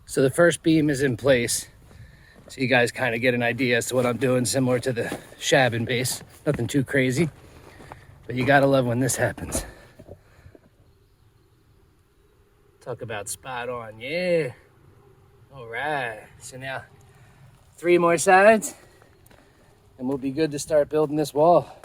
So the first beam is in place. So you guys kind of get an idea as to what I'm doing, similar to the Shabin base. Nothing too crazy, but you gotta love when this happens. Talk about spot on, yeah. All right, so now 3 more sides and we'll be good to start building this wall.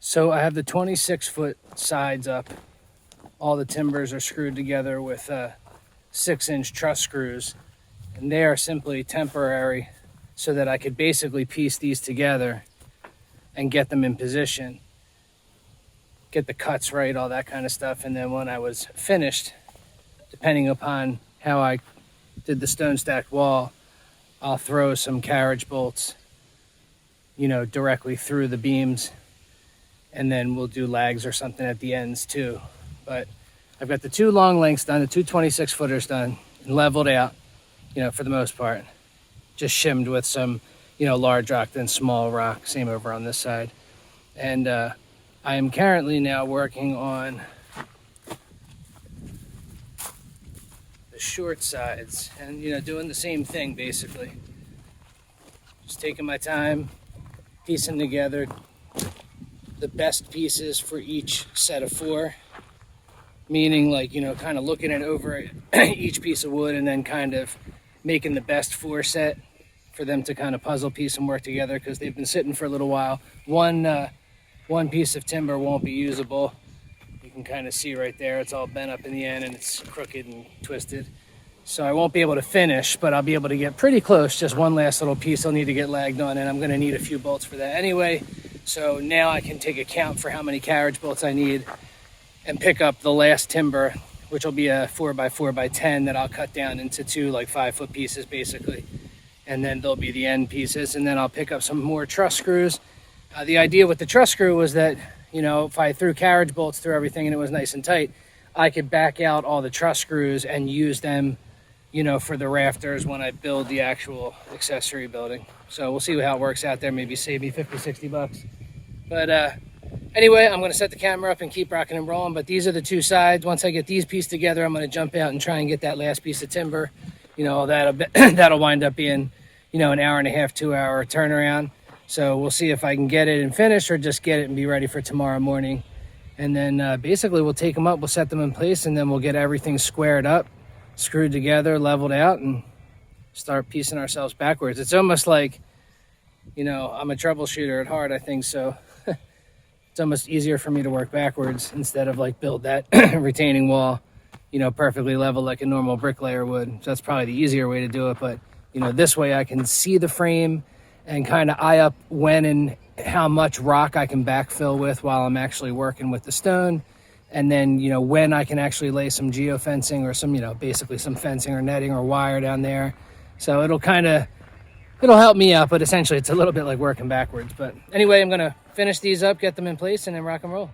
So I have the 26-foot sides up. All the timbers are screwed together with 6-inch truss screws, and they are simply temporary so that I could basically piece these together and get them in position, get the cuts right, all that kind of stuff. And then when I was finished, depending upon how I did the stone stacked wall, I'll throw some carriage bolts, directly through the beams, and then we'll do lags or something at the ends too. But I've got the 2 long lengths done, the 2 26-footers done and leveled out, for the most part. Just shimmed with some, large rock, then small rock, same over on this side. And I am currently now working on the short sides and, doing the same thing basically. Just taking my time, piecing together the best pieces for each set of 4. meaning like, you know, kind of looking at over each piece of wood and then kind of making the best floor set for them to kind of puzzle piece and work together, because they've been sitting for a little while. One piece of timber won't be usable. You can kind of see right there, it's all bent up in the end and it's crooked and twisted. So I won't be able to finish, but I'll be able to get pretty close. Just one last little piece I'll need to get lagged on, and I'm going to need a few bolts for that anyway. So now I can take account for how many carriage bolts I need and pick up the last timber, which will be a 4x4x10 that I'll cut down into two like 5-foot pieces basically. And then there'll be the end pieces, and then I'll pick up some more truss screws. The idea with the truss screw was that, you know, if I threw carriage bolts through everything and it was nice and tight, I could back out all the truss screws and use them, you know, for the rafters when I build the actual accessory building. So we'll see how it works out there. Maybe save me 50-60 bucks. But anyway, I'm going to set the camera up and keep rocking and rolling. But these are the two sides. Once I get these pieces together, I'm going to jump out and try and get that last piece of timber. You know, that'll wind up being, you know, an hour and a half, 2 hour turnaround. So we'll see if I can get it and finish, or just get it and be ready for tomorrow morning. And then basically we'll take them up, we'll set them in place, and then we'll get everything squared up, screwed together, leveled out, and start piecing ourselves backwards. It's almost like, you know, I'm a troubleshooter at heart, I think, so it's almost easier for me to work backwards instead of like build that retaining wall, you know, perfectly level like a normal bricklayer would. So that's probably the easier way to do it. But, you know, this way I can see the frame and kind of eye up when and how much rock I can backfill with while I'm actually working with the stone. And then, you know, when I can actually lay some geofencing or some, you know, basically some fencing or netting or wire down there. So it'll help me out, but essentially it's a little bit like working backwards. But anyway, I'm going to finish these up, get them in place, and then rock and roll.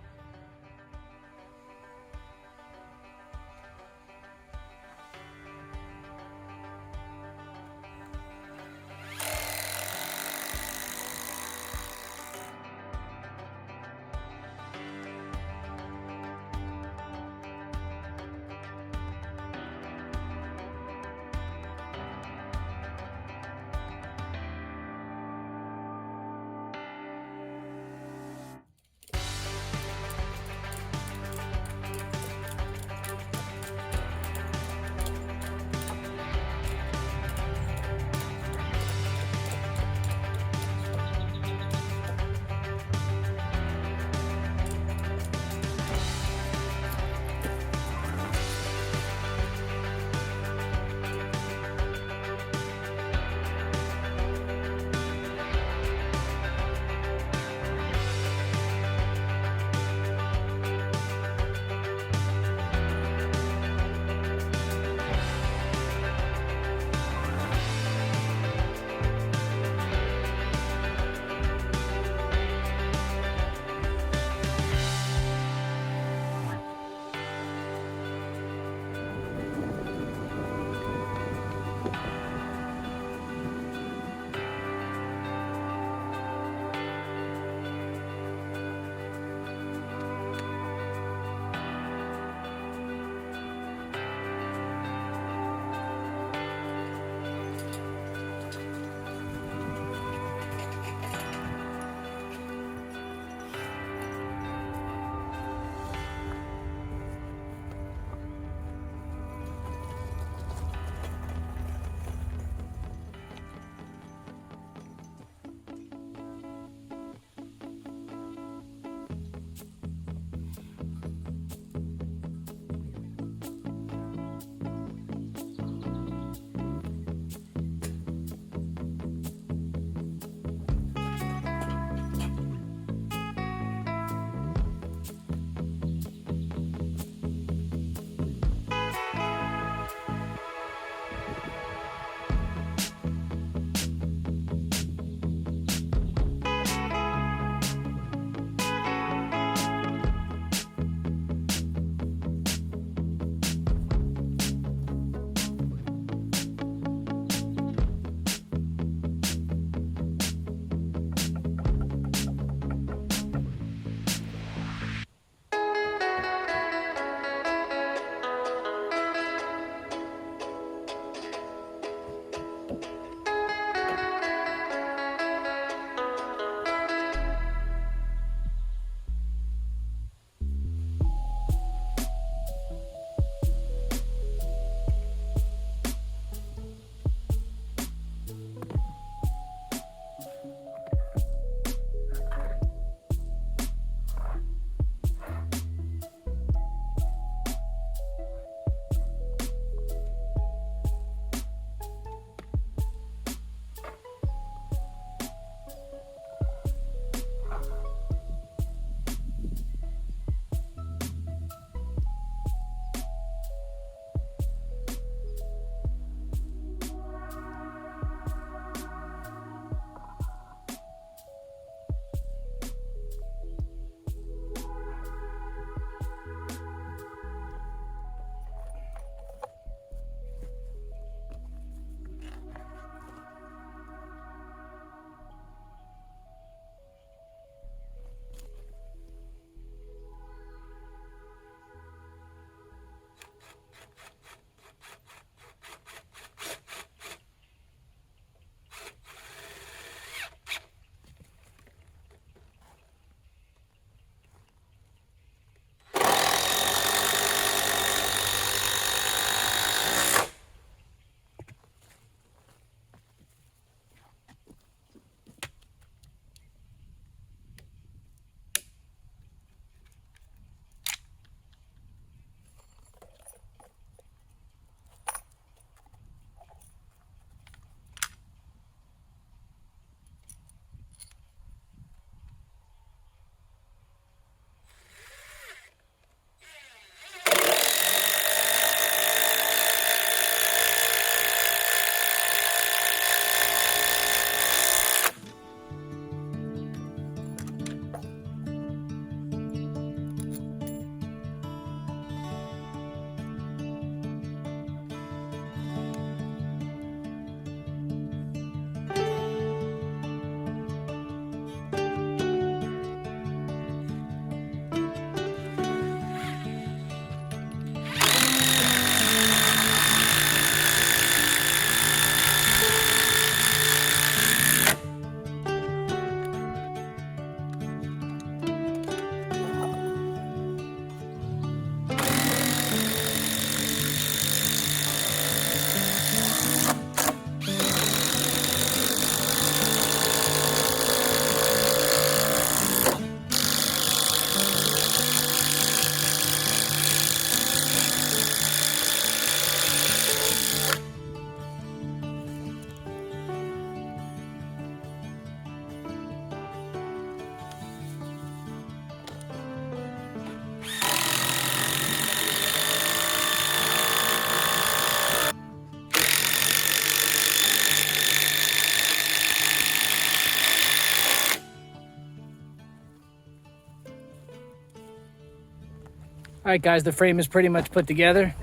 All right, guys, the frame is pretty much put together.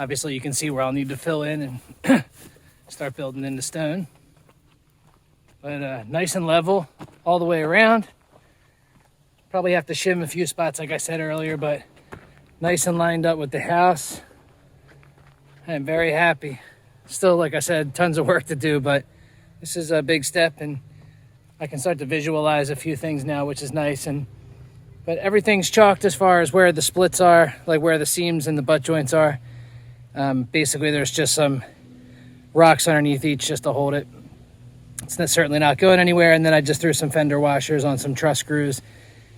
Obviously, you can see where I'll need to fill in and start building into stone. But nice and level all the way around. Probably have to shim a few spots, like I said earlier, but nice and lined up with the house. I'm very happy. Still, like I said, tons of work to do, but this is a big step, and I can start to visualize a few things now, which is nice. But everything's chalked as far as where the splits are, like where the seams and the butt joints are. Basically, there's just some rocks underneath each just to hold it. It's certainly not going anywhere. And then I just threw some fender washers on some truss screws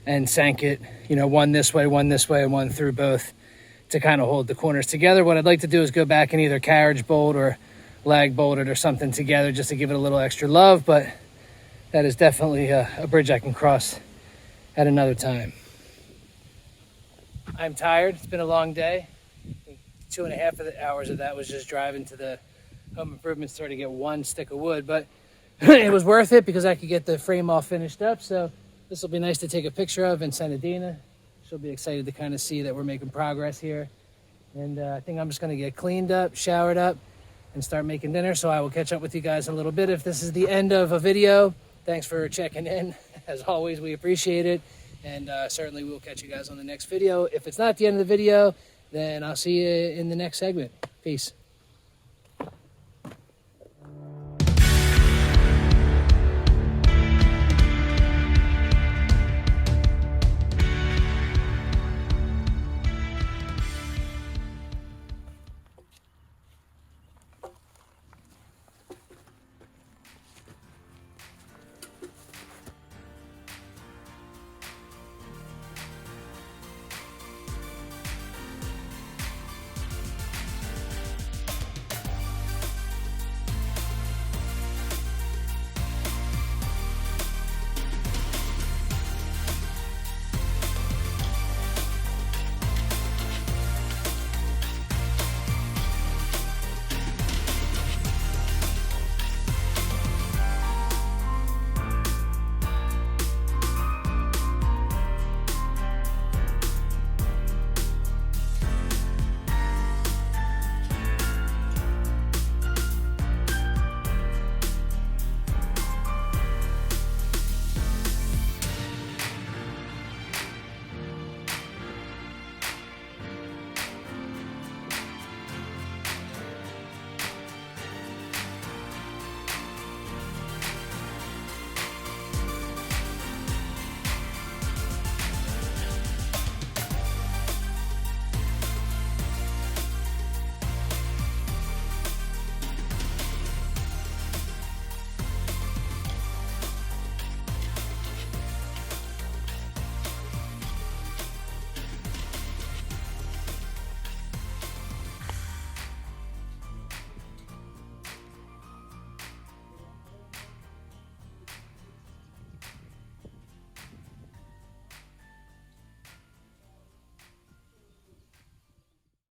and sank it, you know, one this way, and one through both to kind of hold the corners together. What I'd like to do is go back and either carriage bolt or lag bolt it or something together just to give it a little extra love. But that is definitely a bridge I can cross at another time. I'm tired. It's been a long day. 2.5 of the hours of that was just driving to the home improvement store to get one stick of wood, but it was worth it because I could get the frame all finished up. So this will be nice to take a picture of and send to Dayna. She'll be excited to kind of see that we're making progress here. And I think I'm just going to get cleaned up, showered up, and start making dinner. So I will catch up with you guys in a little bit. If this is the end of a video, thanks for checking in. As always, we appreciate it. And certainly we'll catch you guys on the next video. If it's not the end of the video, then I'll see you in the next segment. Peace.